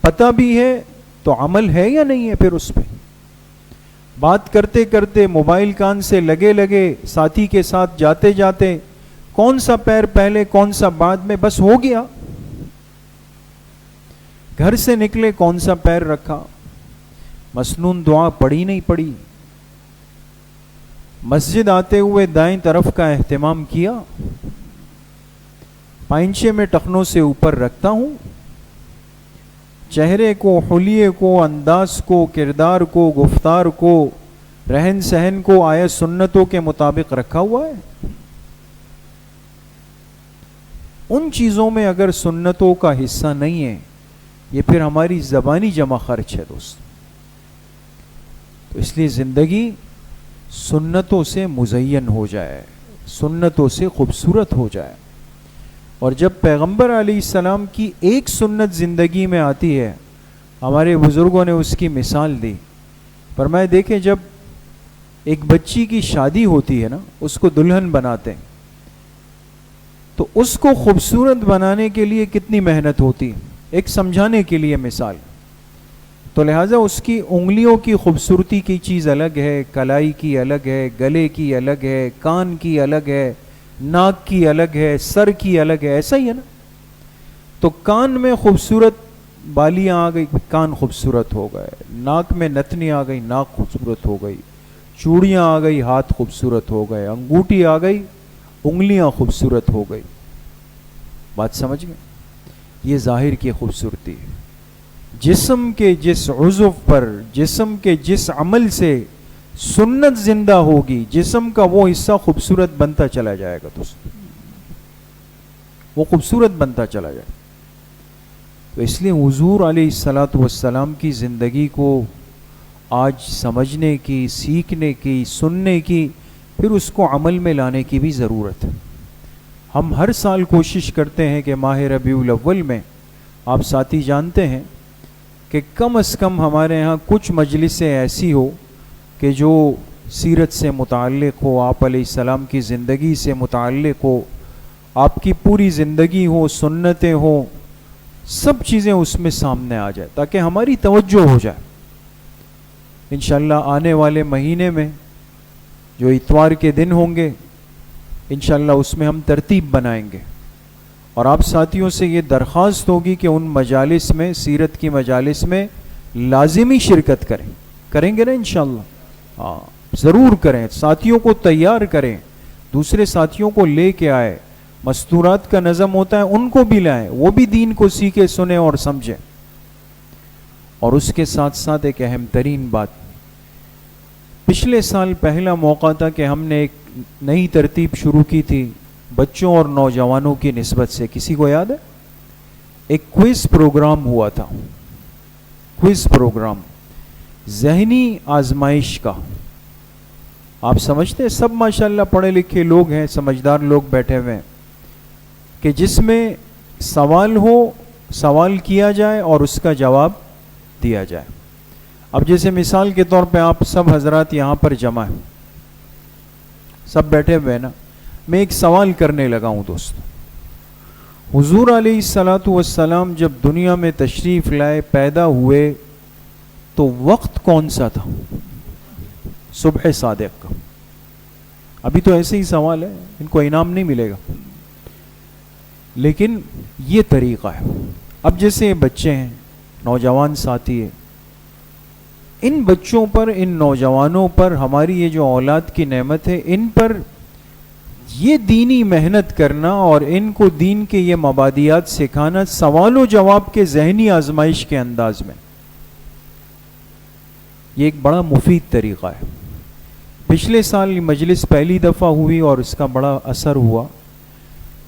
پتہ بھی ہے تو عمل ہے یا نہیں ہے پھر اس پہ؟ بات کرتے کرتے موبائل کان سے لگے لگے ساتھی کے ساتھ جاتے جاتے کون سا پیر پہلے کون سا بعد میں، بس ہو گیا. گھر سے نکلے کون سا پیر رکھا، مسنون دعا پڑھی نہیں پڑھی. مسجد آتے ہوئے دائیں طرف کا اہتمام کیا، پائنچے میں ٹخنوں سے اوپر رکھتا ہوں، چہرے کو، حلیے کو، انداز کو، کردار کو، گفتار کو، رہن سہن کو آیت سنتوں کے مطابق رکھا ہوا ہے. ان چیزوں میں اگر سنتوں کا حصہ نہیں ہے، یہ پھر ہماری زبانی جمع خرچ ہے دوست. تو اس لیے زندگی سنتوں سے مزین ہو جائے، سنتوں سے خوبصورت ہو جائے. اور جب پیغمبر علیہ السلام کی ایک سنت زندگی میں آتی ہے، ہمارے بزرگوں نے اس کی مثال دی، فرمایا دیکھیں جب ایک بچی کی شادی ہوتی ہے نا، اس کو دلہن بناتے ہیں تو اس کو خوبصورت بنانے کے لیے کتنی محنت ہوتی ہے. ایک سمجھانے کے لیے مثال، تو لہٰذا اس کی انگلیوں کی خوبصورتی کی چیز الگ ہے، کلائی کی الگ ہے، گلے کی الگ ہے، کان کی الگ ہے، ناک کی الگ ہے، سر کی الگ ہے. ایسا ہی ہے نا. تو کان میں خوبصورت بالیاں آ گئی، کان خوبصورت ہو گئے، ناک میں نتنی آ گئی، ناک خوبصورت ہو گئی، چوڑیاں آ گئی، ہاتھ خوبصورت ہو گئے، انگوٹھی آ گئی، انگلیاں خوبصورت ہو گئی. بات سمجھ گئے؟ یہ ظاہر کی خوبصورتی ہے. جسم کے جس عضو پر، جسم کے جس عمل سے سنت زندہ ہوگی، جسم کا وہ حصہ خوبصورت بنتا چلا جائے گا دوست، وہ خوبصورت بنتا چلا جائے. تو اس لیے حضور علیہ الصلاۃ والسلام کی زندگی کو آج سمجھنے کی، سیکھنے کی، سننے کی، پھر اس کو عمل میں لانے کی بھی ضرورت ہے. ہم ہر سال کوشش کرتے ہیں کہ ماہ ربیع الاول میں، آپ ساتھی جانتے ہیں کہ کم از کم ہمارے ہاں کچھ مجلسیں ایسی ہو کہ جو سیرت سے متعلق ہو، آپ علیہ السلام کی زندگی سے متعلق ہو، آپ کی پوری زندگی ہو، سنتیں ہوں، سب چیزیں اس میں سامنے آ جائے تاکہ ہماری توجہ ہو جائے. انشاءاللہ آنے والے مہینے میں جو اتوار کے دن ہوں گے، انشاءاللہ اس میں ہم ترتیب بنائیں گے، اور آپ ساتھیوں سے یہ درخواست ہوگی کہ ان مجالس میں، سیرت کی مجالس میں لازمی شرکت کریں گے نا انشاءاللہ. ہاں ضرور کریں، ساتھیوں کو تیار کریں، دوسرے ساتھیوں کو لے کے آئے. مستورات کا نظم ہوتا ہے، ان کو بھی لائیں، وہ بھی دین کو سیکھے، سنیں اور سمجھیں. اور اس کے ساتھ ساتھ ایک اہم ترین بات، پچھلے سال پہلا موقع تھا کہ ہم نے ایک نئی ترتیب شروع کی تھی بچوں اور نوجوانوں کی نسبت سے. کسی کو یاد ہے؟ ایک کوئز پروگرام ہوا تھا، کوئز پروگرام، ذہنی آزمائش کا. آپ سمجھتے ہیں سب ماشاءاللہ پڑھے لکھے لوگ ہیں، سمجھدار لوگ بیٹھے ہوئے ہیں، کہ جس میں سوال ہو، سوال کیا جائے اور اس کا جواب دیا جائے. اب جیسے مثال کے طور پہ آپ سب حضرات یہاں پر جمع ہیں، سب بیٹھے ہوئے نا، میں ایک سوال کرنے لگا ہوں دوست. حضور علیہ الصلاۃ والسلام جب دنیا میں تشریف لائے، پیدا ہوئے، تو وقت کون سا تھا؟ صبح صادق کا. ابھی تو ایسے ہی سوال ہے، ان کو انعام نہیں ملے گا، لیکن یہ طریقہ ہے. اب جیسے یہ بچے ہیں، نوجوان ساتھی ہیں، ان بچوں پر، ان نوجوانوں پر، ہماری یہ جو اولاد کی نعمت ہے، ان پر یہ دینی محنت کرنا اور ان کو دین کے یہ مبادیات سکھانا سوال و جواب کے ذہنی آزمائش کے انداز میں، یہ ایک بڑا مفید طریقہ ہے. پچھلے سال یہ مجلس پہلی دفعہ ہوئی اور اس کا بڑا اثر ہوا.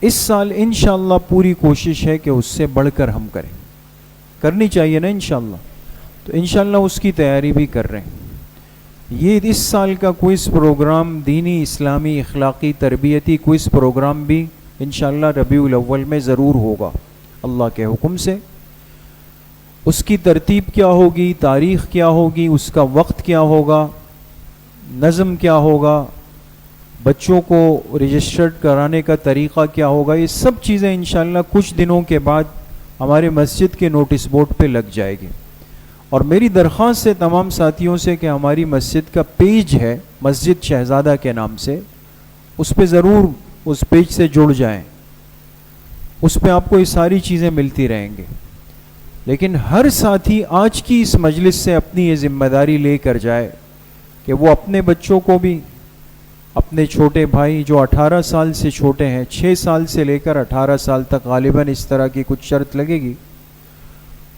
اس سال انشاءاللہ پوری کوشش ہے کہ اس سے بڑھ کر ہم کریں، کرنی چاہیے نا انشاءاللہ. تو انشاءاللہ اس کی تیاری بھی کر رہے ہیں. یہ اس سال کا کوئز پروگرام دینی، اسلامی، اخلاقی، تربیتی کوئز پروگرام بھی انشاءاللہ ربیع الاول میں ضرور ہوگا اللہ کے حکم سے. اس کی ترتیب کیا ہوگی، تاریخ کیا ہوگی، اس کا وقت کیا ہوگا، نظم کیا ہوگا، بچوں کو رجسٹرڈ کرانے کا طریقہ کیا ہوگا، یہ سب چیزیں انشاءاللہ کچھ دنوں کے بعد ہمارے مسجد کے نوٹس بورڈ پہ لگ جائے گی. اور میری درخواست ہے تمام ساتھیوں سے کہ ہماری مسجد کا پیج ہے مسجد شہزادہ کے نام سے، اس پہ ضرور اس پیج سے جڑ جائیں. اس پہ آپ کو یہ ساری چیزیں ملتی رہیں گے. لیکن ہر ساتھی آج کی اس مجلس سے اپنی یہ ذمہ داری لے کر جائے کہ وہ اپنے بچوں کو بھی، اپنے چھوٹے بھائی جو 18 سال سے چھوٹے ہیں، 6 سال سے لے کر 18 سال تک غالباً اس طرح کی کچھ شرط لگے گی،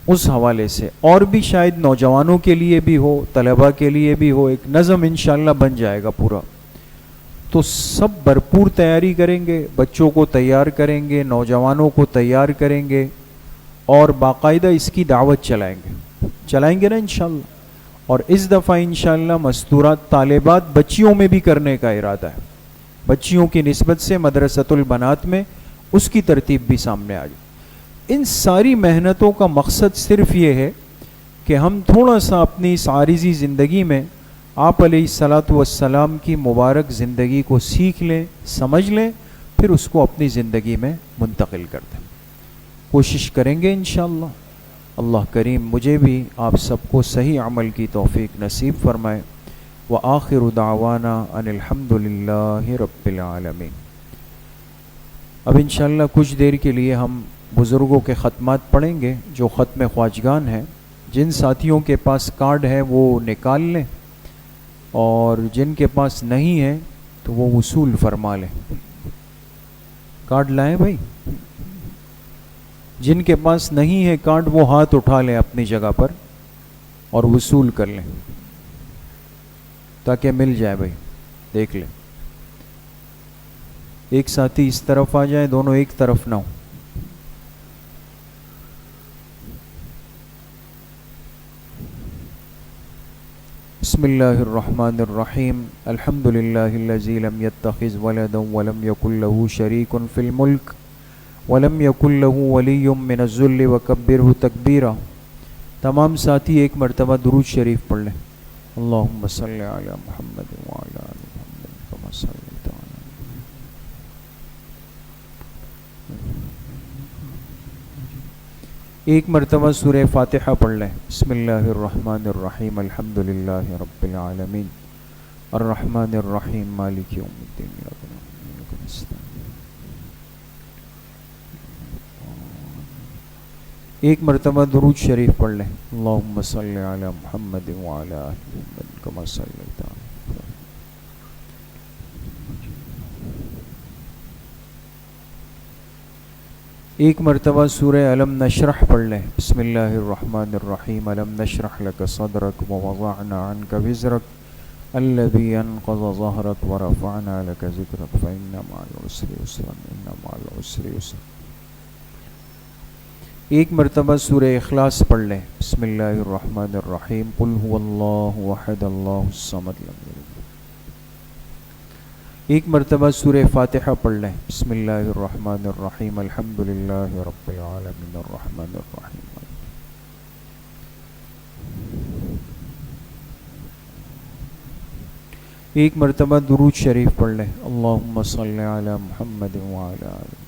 اس حوالے سے اور بھی شاید نوجوانوں کے لیے بھی ہو، طلباء کے لیے بھی ہو، ایک نظم انشاءاللہ بن جائے گا پورا. تو سب بھرپور تیاری کریں گے، بچوں کو تیار کریں گے، نوجوانوں کو تیار کریں گے اور باقاعدہ اس کی دعوت چلائیں گے نا انشاءاللہ. اور اس دفعہ انشاءاللہ مستورات طالبات بچیوں میں بھی کرنے کا ارادہ ہے. بچیوں کی نسبت سے مدرسۃ البنات میں اس کی ترتیب بھی سامنے آ جائے. ان ساری محنتوں کا مقصد صرف یہ ہے کہ ہم تھوڑا سا اپنی اس عارضی زندگی میں آپ علیہ الصلاۃ والسلام کی مبارک زندگی کو سیکھ لیں، سمجھ لیں، پھر اس کو اپنی زندگی میں منتقل کر دیں. کوشش کریں گے انشاءاللہ. اللہ کریم مجھے بھی آپ سب کو صحیح عمل کی توفیق نصیب فرمائے. وآخر دعوانا ان الحمد للہ رب العالمین. اب انشاءاللہ کچھ دیر کے لیے ہم بزرگوں کے ختمات پڑھیں گے جو ختم خواجگان ہیں. جن ساتھیوں کے پاس کارڈ ہے وہ نکال لیں اور جن کے پاس نہیں ہے تو وہ وصول فرما لیں. کارڈ لائیں بھائی. جن کے پاس نہیں ہے کارڈ وہ ہاتھ اٹھا لیں اپنی جگہ پر اور وصول کر لیں تاکہ مل جائے بھائی. دیکھ لیں ایک ساتھی اس طرف آ جائے، دونوں ایک طرف نہ ہو. بسم اللہ الرحمن الرحیم. الحمد للہ الذی لم یتخذ ولدا ولم یکن له شریک فی الملک ولم یکن له ولی من الذل وکبرہ تکبیرا. تمام ساتھی ایک مرتبہ درود شریف پڑھ لیں. اللہم صلی علی محمد وعلی آل محمد کما صلیت علی. ایک مرتبہ سورہ فاتحہ پڑھ لیں. بسم اللہ الرحمن الرحیم. الحمد للہ رب العالمین الرحمن الرحیم مالک یوم الدین. ایک مرتبہ درود شریف پڑھ لیں. اللہم صلی علی محمد وعلی آل محمد کما صلیت علی. ایک مرتبہ سورہ علم نشرح پڑھ لیں. بسم اللہ الرحمن الرحیم. علم نشرح لک صدرک ووضعنا عنک وزرک الذی انقض ظہرک ورفعنا لک ذکرک فإن مع العسر یسرا ان مع العسر یسرا. ایک مرتبہ سورہ اخلاص پڑھ لیں. بسم اللہ الرحمن الرحیم. قل هو اللہ احد اللہ الصمد لم یلد. ایک مرتبہ سورہ فاتحہ پڑھ لیں. بسم اللہ الرحمن الرحیم. الحمد للہ رب العالمین الرحمن الرحیم. ایک مرتبہ درود شریف پڑھ لیں. اللہم صلی علی محمد وعلی آل محمد.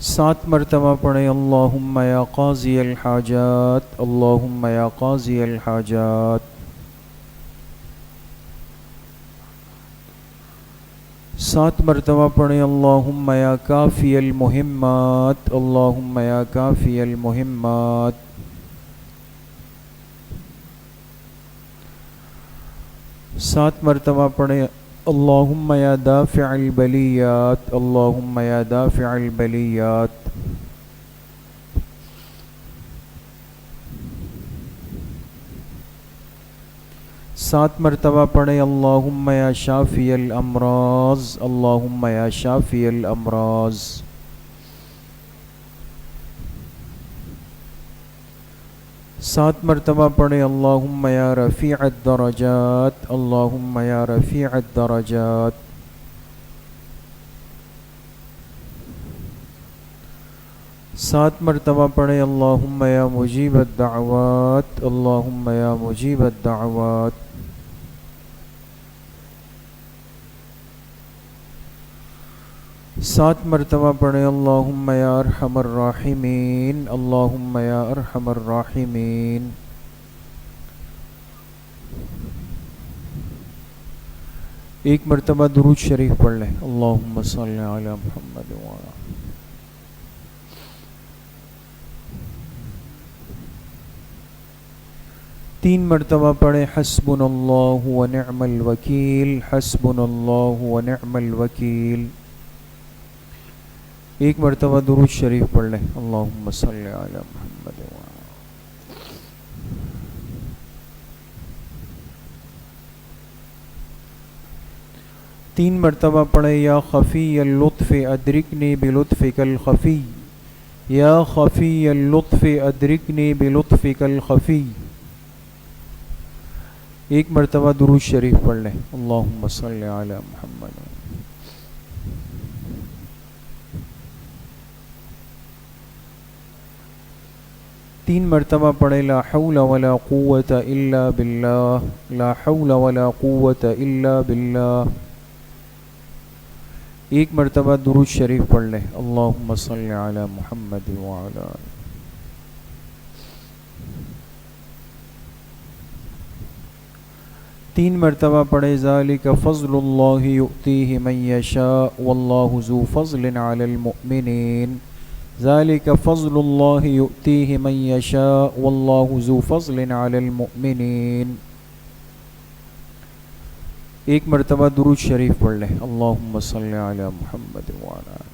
سات مرتبہ پڑھیں. اللہم یا قاضی الحاجات اللہم یا قاضی الحاجات. سات مرتبہ پڑھیں. اللہم یا کافی المہمات اللہم یا کافی المہمات. سات مرتبہ پڑھیں. اللہم یا دافع البلیات اللہم یا دافع البلیات. سات مرتبہ پڑھیں. اللہم یا شافی الامراض اللہم یا شافی الامراض. سات مرتبہ پڑھیں. اللہم یا رفیع الدرجات اللہم یا رفیع الدرجات. 7 مرتبہ پڑھیں اللہم یا مجیب الدعوات، اللہم یا مجیب الدعوات۔ 7 مرتبہ پڑھیں اللہم یا ارحم الراحمین، اللہم یا ارحم الراحمین۔ ایک مرتبہ درود شریف پڑھ لیں، اللہم صلی علی محمد وعلی۔ تین مرتبہ پڑھیں حسبنا اللہ ونعم الوکیل، حسبنا اللہ ونعم الوکیل۔ ایک مرتبہ درود شریف پڑھ لیں، اللہم صلی علی محمد وعلی۔ تین مرتبہ پڑھیں یا خفی اللطف ادرکنی بلطفک الخفی، یا خفی اللطف ادرکنی بلطفک الخفی۔ ایک مرتبہ درود شریف پڑھ لیں، اللہم صلی علی محمد۔ تین مرتبہ پڑھیں لا حول ولا قوة الا باللہ، لا حول ولا قوة الا باللہ۔ ایک مرتبہ درود شریف پڑھ لیں، اللہم صلی علی محمد وعلی آلہ۔ تین مرتبہ پڑھیں ذالک فضل اللہ یؤتیہ من یشاء واللہ ذو فضل علی المؤمنین، ذالک فضل اللہ یؤتیہ من یشاء واللہ ذو فضل علی المؤمنین۔ ایک مرتبہ درود شریف پڑھ لیں، اللہم صلی علی محمد وعلی آلہ۔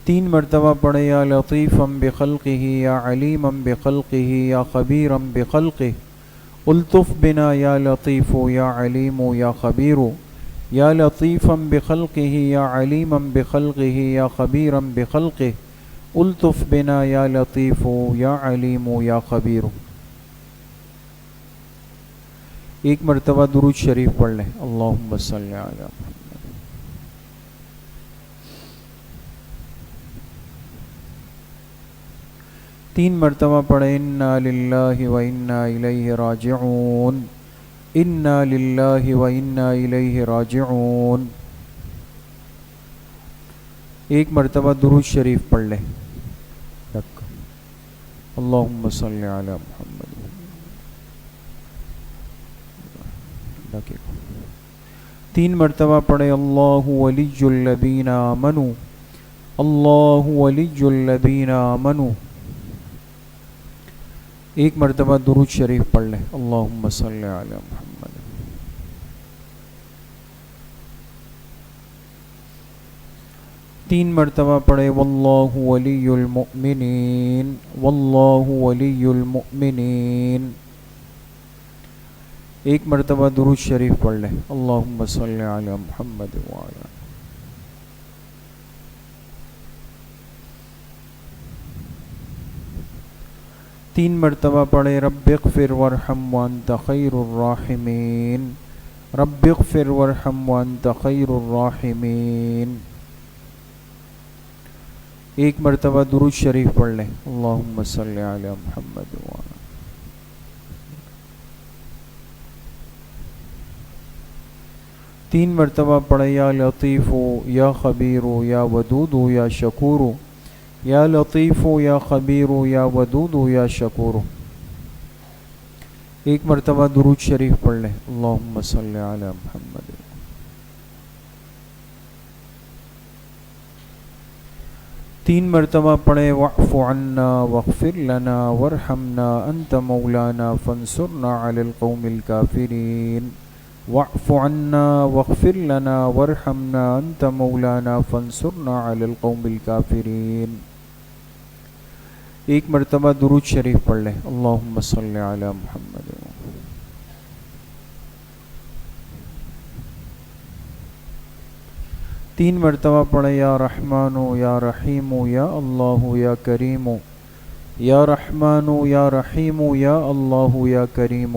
تین مرتبہ پڑھیں یا لطیفا بخلقہ یا علیما بخلقہ یا خبیرا بخلقہ، الطف بنا یا لطیف یا علیم یا خبیر، یا لطیفا بخلقہ یا علیما بخلقہ یا خبیرا بخلقہ، الطف بنا یا لطیف یا علیم یا خبیر۔ ایک مرتبہ درود شریف پڑھ لیں، اللہم صلی علی محمد۔ تین مرتبہ پڑھیں انا للہ و انا الیہ راجعون، انا للہ و انا الیہ راجعون۔ ایک مرتبہ درود شریف پڑھ لیں، اللہم صلی علی محمد۔ تین مرتبہ پڑھیں اللہ ولی الذین آمنوا، اللہ ولی الذین آمنوا۔ ایک مرتبہ درود شریف پڑھ لیں، اللہم صلی علی محمد۔ تین مرتبہ پڑھیں واللہ ولی المؤمنین، واللہ ولی المؤمنین۔ ایک مرتبہ درود شریف پڑھ لیں، اللہم صلی علی محمد وعلی۔ تین مرتبہ پڑھیں رب اغفر وارحم وانت خیر الراحمین، رب اغفر وارحم وانت خیر الراحمین۔ ایک مرتبہ درود شریف پڑھ لیں، اللہم صلی علی محمد وعلی۔ تین مرتبہ پڑھیں یا لطیف یا خبیر یا ودود یا شکور، یا لطیف یا خبیر یا ودود یا شکور۔ ایک مرتبہ درود شریف پڑھ لیں، اللہم صلی علی محمد۔ تین مرتبہ پڑھیں واعف عنا واغفر لنا وارحمنا انت مولانا فانصرنا علی القوم الکافرین، واعف عنا واغفر لنا وارحمنا انت مولانا فانصرنا علی القوم الکافرین۔ ایک مرتبہ درود شریف پڑھ لیں، اللہم صلی علی محمد۔ تین مرتبہ پڑھیں یا رحمان یا رحیم یا اللہ یا کریم، یا رحمان یا رحیم یا اللہ یا کریم۔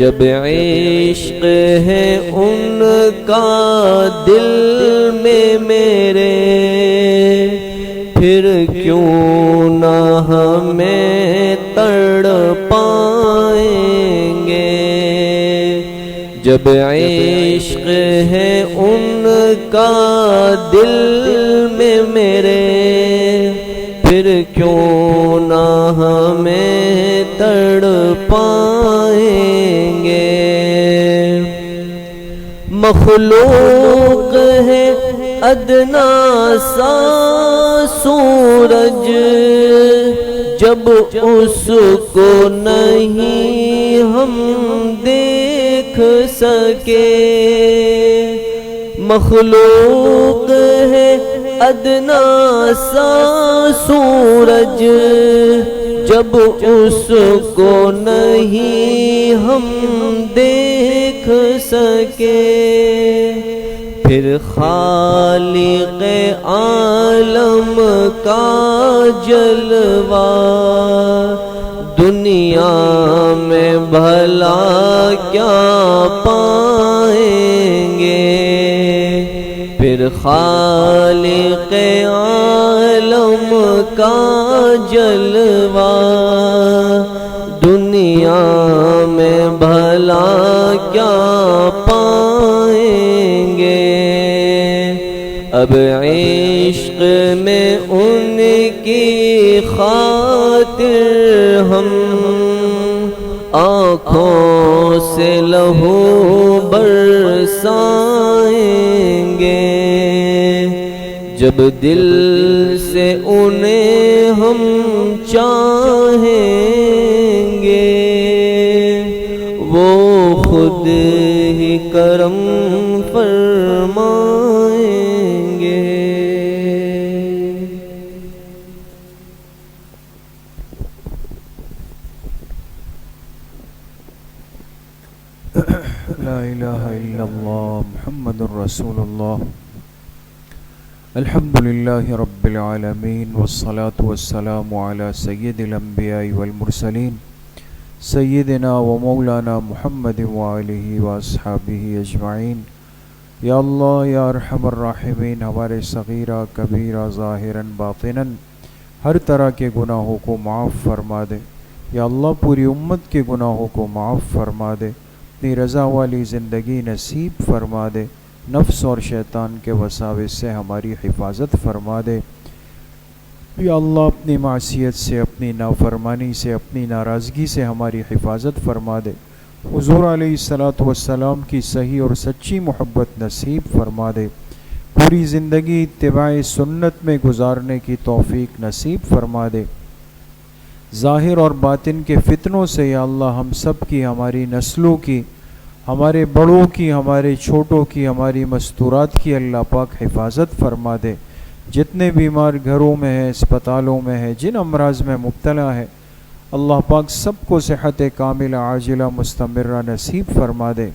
جب عشق ہے ان کا دل میں میرے، پھر کیوں نہ ہمیں تڑ پائیں گے۔ جب عشق ہے ان کا دل میں میرے، پھر کیوں نہ ہمیں تڑ پائیں گے۔ مخلوق ہے ادنا سا سورج، جب اس کو نہیں ہم دیکھ سکے۔ مخلوق ہے ادنا سا سورج، جب اس کو نہیں ہم دیکھ سکے، پھر خالق عالم کا جلوہ دنیا میں بھلا کیا پائیں گے۔ پھر خالق عالم کا جلوہ دنیا میں بھلا کیا پائیں گے۔ اب عشق میں ان کی خاطر ہم آنکھوں سے لہو برسائیں گے۔ جب دل سے انہیں ہم چاہیں گے، وہ خود ہی کرم فرمائیں گے۔ لا الہ الا اللہ محمد رسول اللہ۔ الحمد للہ رب العالمین والصلاة والسلام علی سید الانبیاء والمرسلین سیدنا و مولانا محمد وآلہ واصحابہ اجمعین۔ یا اللہ یا ارحم الراحمین، ہمارے صغیرہ کبیرہ ظاہراً باطناً ہر طرح کے گناہوں کو معاف فرما دے۔ یا اللہ پوری امت کے گناہوں کو معاف فرما دے، اپنی رضا والی زندگی نصیب فرما دے، نفس اور شیطان کے وساوس سے ہماری حفاظت فرما دے۔ یا اللہ اپنی معصیت سے، اپنی نافرمانی سے، اپنی ناراضگی سے ہماری حفاظت فرما دے۔ حضور علیہ السلام کی صحیح اور سچی محبت نصیب فرما دے۔ پوری زندگی اتباع سنت میں گزارنے کی توفیق نصیب فرما دے۔ ظاہر اور باطن کے فتنوں سے یا اللہ ہم سب کی، ہماری نسلوں کی، ہمارے بڑوں کی، ہمارے چھوٹوں کی، ہماری مستورات کی اللہ پاک حفاظت فرما دے۔ جتنے بیمار گھروں میں ہیں، اسپتالوں میں ہیں، جن امراض میں مبتلا ہے، اللہ پاک سب کو صحت کاملہ عاجلہ مستمرہ نصیب فرما دے۔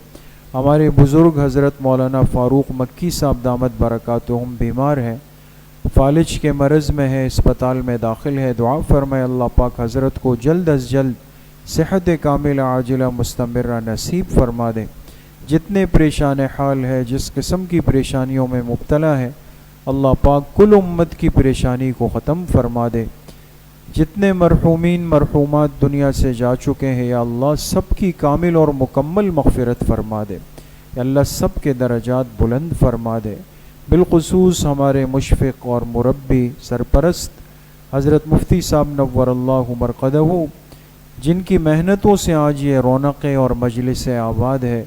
ہمارے بزرگ حضرت مولانا فاروق مکی صاحب دامت برکاتہم بیمار ہیں، فالج کے مرض میں ہے، اسپتال میں داخل ہے، دعا فرمائے اللہ پاک حضرت کو جلد از جلد صحت کاملہ عاجلہ مستمرہ نصیب فرما دے۔ جتنے پریشان حال ہے، جس قسم کی پریشانیوں میں مبتلا ہے، اللہ پاک کل امت کی پریشانی کو ختم فرما دے۔ جتنے مرحومین مرحومات دنیا سے جا چکے ہیں یا اللہ سب کی کامل اور مکمل مغفرت فرما دے۔ یا اللہ سب کے درجات بلند فرما دے۔ بالخصوص ہمارے مشفق اور مربی سرپرست حضرت مفتی صاحب نور اللہ مرقدہ، جن کی محنتوں سے آج یہ رونقیں اور مجلس آباد ہے،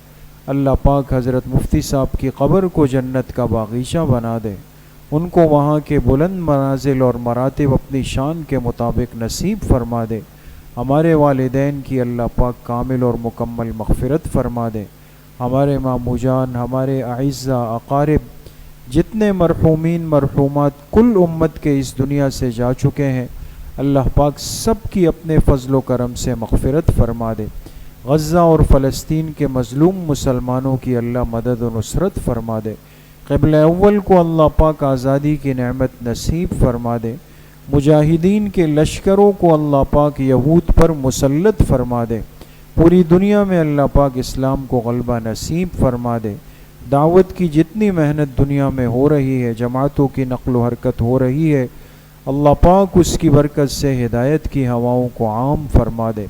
اللہ پاک حضرت مفتی صاحب کی قبر کو جنت کا باغیچہ بنا دے، ان کو وہاں کے بلند منازل اور مراتب اپنی شان کے مطابق نصیب فرما دے۔ ہمارے والدین کی اللہ پاک کامل اور مکمل مغفرت فرما دے۔ ہمارے ماموں جان، ہمارے اعزاء اقارب، جتنے مرحومین مرحومات کل امت کے اس دنیا سے جا چکے ہیں، اللہ پاک سب کی اپنے فضل و کرم سے مغفرت فرما دے۔ غزہ اور فلسطین کے مظلوم مسلمانوں کی اللہ مدد و نصرت فرما دے۔ قبلہ اول کو اللہ پاک آزادی کی نعمت نصیب فرما دے۔ مجاہدین کے لشکروں کو اللہ پاک یہود پر مسلط فرما دے۔ پوری دنیا میں اللہ پاک اسلام کو غلبہ نصیب فرما دے. دعوت کی جتنی محنت دنیا میں ہو رہی ہے، جماعتوں کی نقل و حرکت ہو رہی ہے، اللہ پاک اس کی برکت سے ہدایت کی ہواؤں کو عام فرما دے.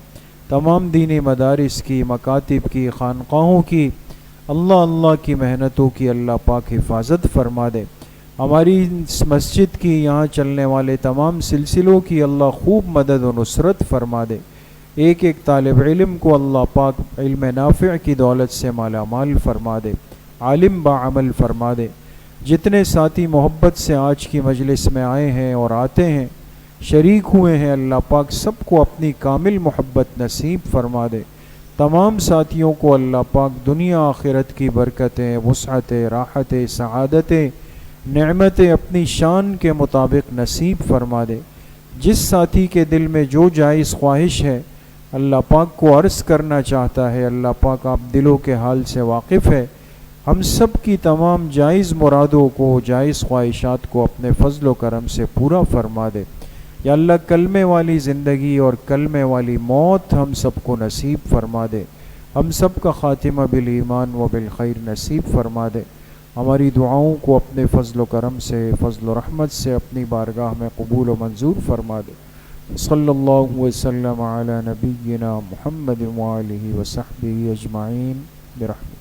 تمام دینی مدارس کی، مکاتب کی، خانقاہوں کی اللہ اللہ کی محنتوں کی اللہ پاک حفاظت فرما دے. ہماری اس مسجد کی، یہاں چلنے والے تمام سلسلوں کی اللہ خوب مدد و نصرت فرما دے. ایک ایک طالب علم کو اللہ پاک علم نافع کی دولت سے مالا مال فرما دے، عالم باعمل فرما دے. جتنے ساتھی محبت سے آج کی مجلس میں آئے ہیں اور آتے ہیں، شریک ہوئے ہیں، اللہ پاک سب کو اپنی کامل محبت نصیب فرما دے. تمام ساتھیوں کو اللہ پاک دنیا آخرت کی برکتیں، وسعتیں، راحتیں، سعادتیں، نعمتیں اپنی شان کے مطابق نصیب فرما دے. جس ساتھی کے دل میں جو جائز خواہش ہے اللہ پاک کو عرض کرنا چاہتا ہے، اللہ پاک آپ دلوں کے حال سے واقف ہے. ہم سب کی تمام جائز مرادوں کو، جائز خواہشات کو اپنے فضل و کرم سے پورا فرما دے. یا اللہ کلمے والی زندگی اور کلمے والی موت ہم سب کو نصیب فرما دے. ہم سب کا خاتمہ بالایمان و بالخیر نصیب فرما دے. ہماری دعاؤں کو اپنے فضل و کرم سے، فضل و رحمت سے اپنی بارگاہ میں قبول و منظور فرما دے. صلی اللہ وسلم علی نبینا محمد وآلہ وصحبہ اجمعین برحمتہ.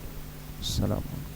السلام علیکم.